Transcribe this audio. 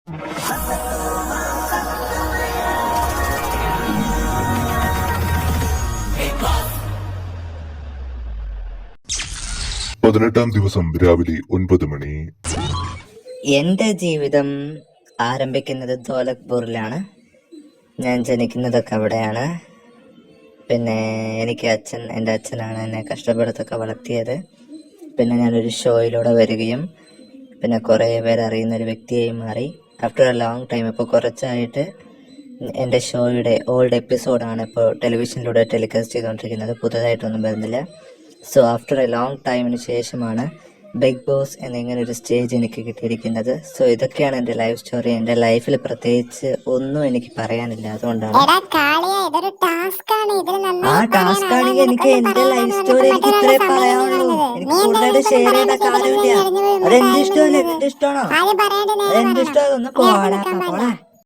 പതിനെട്ടാം ദിവസം രാവിലെ 9 മണി. എൻ്റെ ജീവിതം ആരംഭിക്കുന്നത് ധോലക്പൂരിലാണ്. ഞാൻ ജനിക്കുന്നതൊക്കെ അവിടെയാണ്. പിന്നെ എൻ്റെ അച്ഛനാണ് എന്നെ കഷ്ടപ്പെടുത്തൊക്കെ വളർത്തിയത്. പിന്നെ ഞാനൊരു ഷോയിലൂടെ വരികയും പിന്നെ കുറേ പേര് അറിയുന്നൊരു വ്യക്തിയായി മാറി. ആഫ്റ്റർ എ ലോങ് ടൈം, ഇപ്പോൾ കുറച്ചായിട്ട് എൻ്റെ ഷോയുടെ ഓൾഡ് എപ്പിസോഡാണ് ഇപ്പോൾ ടെലിവിഷനിലൂടെ ടെലികാസ്റ്റ് ചെയ്തുകൊണ്ടിരിക്കുന്നത്. പുതുതായിട്ടൊന്നും വരുന്നില്ല. സോ ആഫ്റ്റർ എ ലോങ് ടൈമിന് ശേഷമാണ് ബിഗ് ബോസ് എന്നിങ്ങനെ ഒരു സ്റ്റേജ് എനിക്ക് കിട്ടിയിരിക്കുന്നത്. സോ ഇതൊക്കെയാണ് എൻ്റെ ലൈഫ് സ്റ്റോറി. എൻ്റെ ലൈഫിൽ പ്രത്യേകിച്ച് ഒന്നും എനിക്ക് പറയാനില്ല. അതുകൊണ്ടാണ് ആ ടാസ്ക് ആണെങ്കിൽ എനിക്ക് എൻ്റെ ലൈഫ് സ്റ്റോറി എനിക്ക് ഇത്രേ പറയാനുള്ളൂ. എനിക്ക് കൂടുതലായിട്ട് ഷെയർ ചെയ്ത കാര്യമില്ല. അതെന്റെ ഇഷ്ടമല്ലേ? നിന്റെ ഇഷ്ടമാണോ? അതെന്റെ ഇഷ്ടം. ഒന്ന് പോടാ.